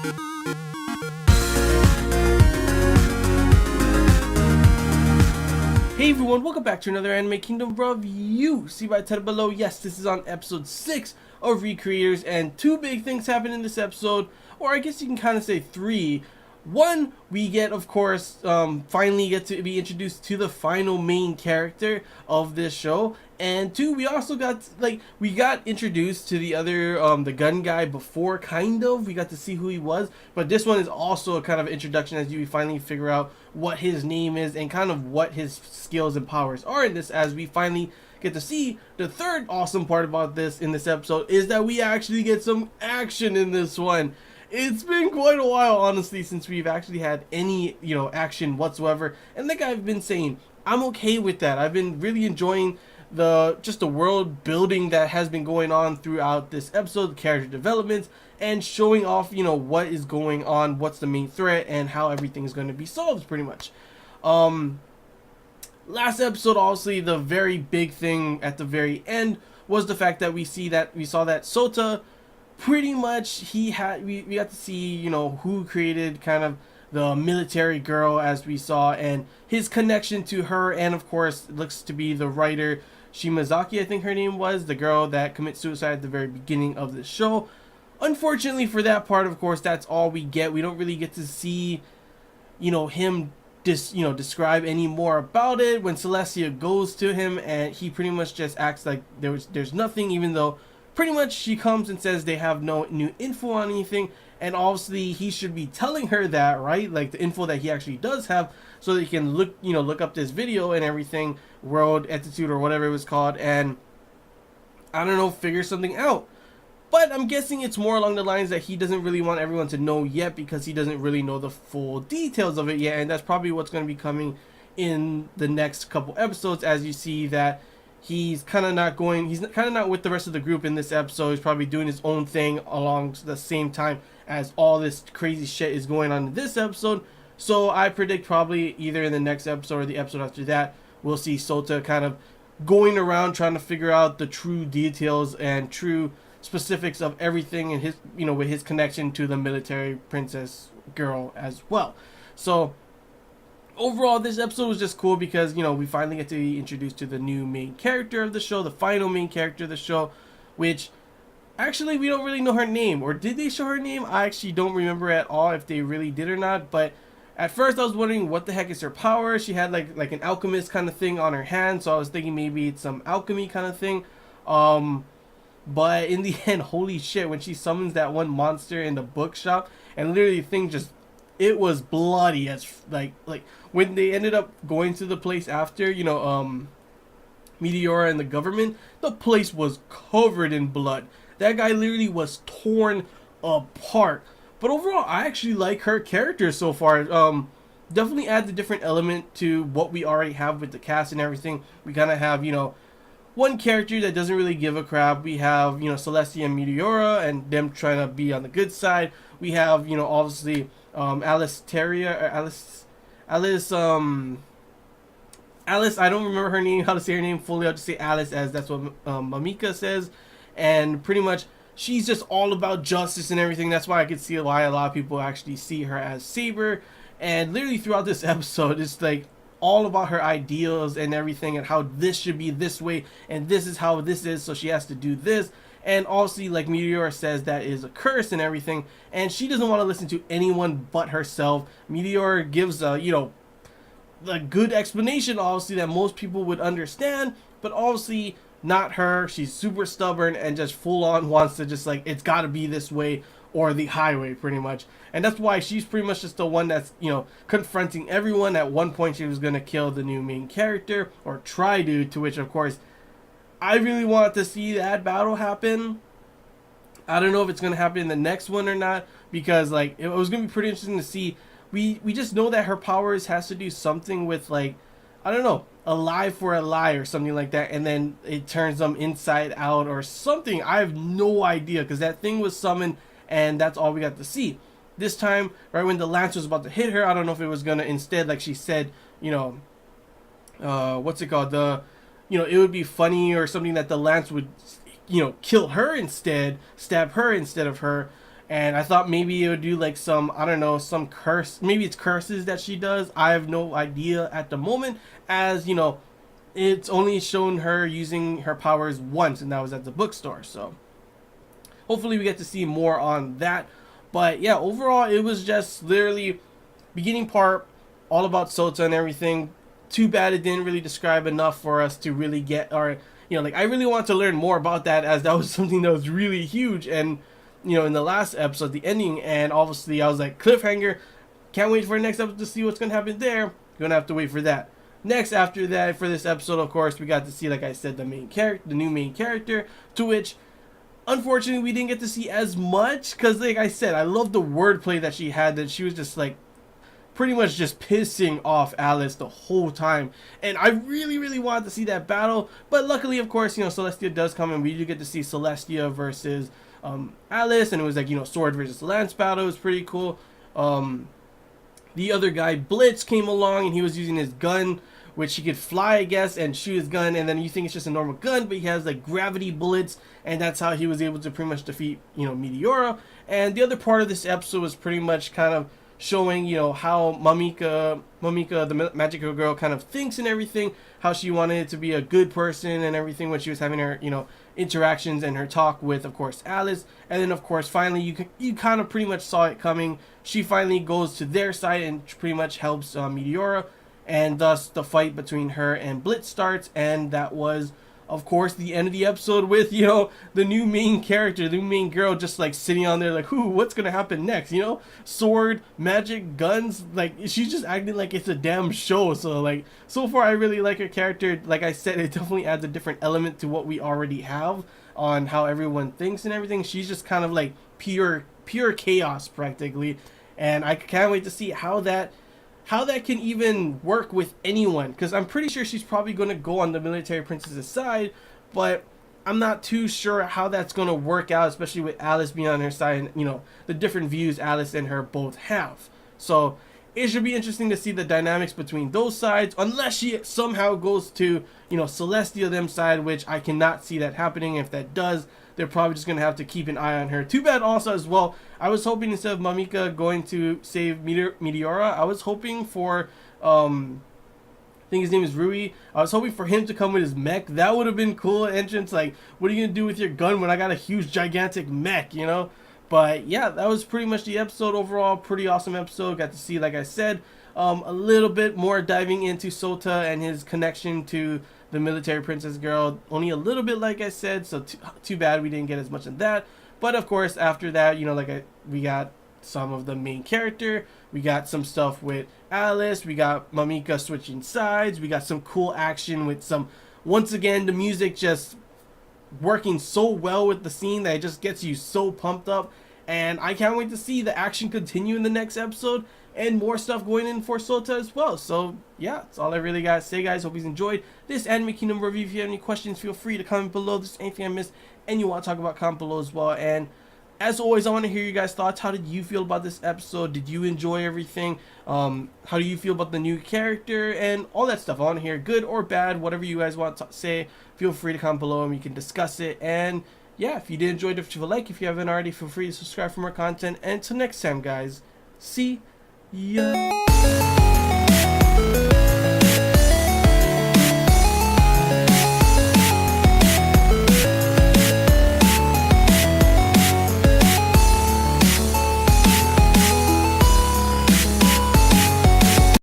Hey everyone, welcome back to another Anime Kingdom review. See by the title below, yes, this is on episode 6 of Recreators, and two big things happen in this episode, or I guess you can kind of say three. One, we get, of course, finally get to be introduced to the final main character of this show. And two, we also got, we got introduced to the other, the gun guy before, kind of. We got to see who he was. But this one is also a kind of introduction as you finally figure out what his name is and kind of what his skills and powers are in this, as we finally get to see. The third awesome part about this in this episode is that we actually get some action in this one. It's been quite a while, honestly, since we've actually had any, action whatsoever. And like I've been saying, I'm okay with that. I've been really enjoying the world building that has been going on throughout this episode, the character developments, and showing off, what is going on, what's the main threat, and how everything is going to be solved, pretty much. Last episode, obviously, the very big thing at the very end was the fact that we saw that Sota, pretty much, we got to see, who created kind of the military girl, as we saw, and his connection to her, and of course, it looks to be the writer Shimazaki, I think her name was, the girl that commits suicide at the very beginning of the show. Unfortunately for that part, of course, that's all we get. We don't really get to see, him describe any more about it. When Celestia goes to him, and he pretty much just acts like there's nothing, even though pretty much she comes and says they have no new info on anything, and obviously he should be telling her that, right? Like the info that he actually does have, so that he can look up this video and everything, World Attitude or whatever it was called, and I don't know, figure something out. But I'm guessing it's more along the lines that he doesn't really want everyone to know yet, because he doesn't really know the full details of it yet, and that's probably what's going to be coming in the next couple episodes, as you see that he's kind of not with the rest of the group in this episode. He's probably doing his own thing along the same time as all this crazy shit is going on in this episode. So I predict probably either in the next episode or the episode after that, we'll see Sota kind of going around trying to figure out the true details and true specifics of everything, and his, with his connection to the military princess girl as well. So overall, this episode was just cool because, we finally get to be introduced to the new main character of the show, the final main character of the show, which actually we don't really know her name. Or did they show her name? I actually don't remember at all if they really did or not. But at first I was wondering what the heck is her power. She had like an alchemist kind of thing on her hand, so I was thinking maybe it's some alchemy kind of thing. But in the end, holy shit, when she summons that one monster in the bookshop, and literally the thing just, it was bloody as like when they ended up going to the place after, Meteora and the government, the place was covered in blood. That guy literally was torn apart. But overall, I actually like her character so far. Definitely adds a different element to what we already have with the cast and everything. We kind of have, one character that doesn't really give a crap. We have, Celestia and Meteora, and them trying to be on the good side. We have, obviously, Alice, I don't remember her name, how to say her name fully. I'll just say Alice, as that's what Mamika says. And pretty much, she's just all about justice and everything. That's why I could see why a lot of people actually see her as Saber. And literally throughout this episode, it's like all about her ideals and everything, and how this should be this way, and this is how this is, so she has to do this. And obviously, like Meteora says, that is a curse and everything, and she doesn't want to listen to anyone but herself. Meteora gives a the good explanation, obviously, that most people would understand, but obviously not her. She's super stubborn and just full on wants to just it's got to be this way or the highway, pretty much. And that's why she's pretty much just the one that's, confronting everyone. At one point she was going to kill the new main character, or try to which of course I really want to see that battle happen. I don't know if it's going to happen in the next one or not, because it was going to be pretty interesting to see. We just know that her powers has to do something with I don't know, a lie for a lie or something like that, and then it turns them inside out or something. I have no idea, because that thing was summoned and that's all we got to see. This time, right when the lance was about to hit her, I don't know if it was gonna instead, like she said, what's it called, it would be funny or something that the lance would, kill her instead, stab her instead of her. And I thought maybe it would do like some, I don't know, some curse. Maybe it's curses that she does. I have no idea at the moment, as you know, it's only shown her using her powers once, and that was at the bookstore. So hopefully we get to see more on that. But yeah, overall it was just literally beginning part all about Sota and everything. Too bad it didn't really describe enough for us to really get our, like I really want to learn more about that, as that was something that was really huge. And in the last episode, the ending, and obviously I was like, cliffhanger, can't wait for the next episode to see what's gonna happen there. You're gonna have to wait for that. Next, after that, for this episode, of course, we got to see, like I said, the new main character, to which unfortunately we didn't get to see as much, because like I said, I love the wordplay that she had, that she was just like pretty much just pissing off Alice the whole time, and I really really wanted to see that battle. But luckily, of course, Celestia does come, and we do get to see Celestia versus Alice, and it was like, sword versus lance battle. It was pretty cool. The other guy, Blitz, came along, and he was using his gun, which he could fly, I guess, and shoot his gun, and then you think it's just a normal gun, but he has like gravity bullets, and that's how he was able to pretty much defeat, Meteora. And the other part of this episode was pretty much kind of showing, how Mamika, the magical girl, kind of thinks and everything, how she wanted to be a good person and everything when she was having her, interactions and her talk with, of course, Alice. And then, of course, finally, you kind of pretty much saw it coming. She finally goes to their side and pretty much helps Meteora, and thus the fight between her and Blitz starts, and that was, of course, the end of the episode with, the new main character, the new main girl, just like sitting on there like, what's gonna happen next, sword, magic, guns, like she's just acting like it's a damn show. So like, so far I really like her character. Like I said, it definitely adds a different element to what we already have on how everyone thinks and everything. She's just kind of like pure chaos practically, and I can't wait to see how that can even work with anyone, because I'm pretty sure she's probably going to go on the military princess's side, but I'm not too sure how that's going to work out, especially with Alice being on her side, and the different views Alice and her both have. So it should be interesting to see the dynamics between those sides, unless she somehow goes to Celestia them side, which I cannot see that happening. If that does, they're probably just gonna have to keep an eye on her. Too bad also as well, I was hoping instead of Mamika going to save Meteora, I was hoping for I think his name is Rui. I was hoping for him to come with his mech. That would have been cool entrance. Like, what are you gonna do with your gun when I got a huge gigantic mech, But yeah, that was pretty much the episode overall. Pretty awesome episode. Got to see, like I said, a little bit more diving into Sota and his connection to the military princess girl. Only a little bit, like I said, so too bad we didn't get as much of that. But of course, after that, we got some of the main character. We got some stuff with Alice. We got Mamika switching sides. We got some cool action with some, once again, the music just working so well with the scene that it just gets you so pumped up. And I can't wait to see the action continue in the next episode, and more stuff going in for Sota as well. So yeah, that's all I really got to say, guys. Hope you enjoyed this Anime Kingdom review. If you have any questions, feel free to comment below. If there's anything I missed and you want to talk about, comment below as well. And as always, I want to hear you guys' thoughts. How did you feel about this episode? Did you enjoy everything? How do you feel about the new character and all that stuff? I want to hear good or bad, whatever you guys want to say. Feel free to comment below and we can discuss it. And yeah, if you did enjoy it, leave a like. If you haven't already, feel free to subscribe for more content. And until next time, guys, see ya.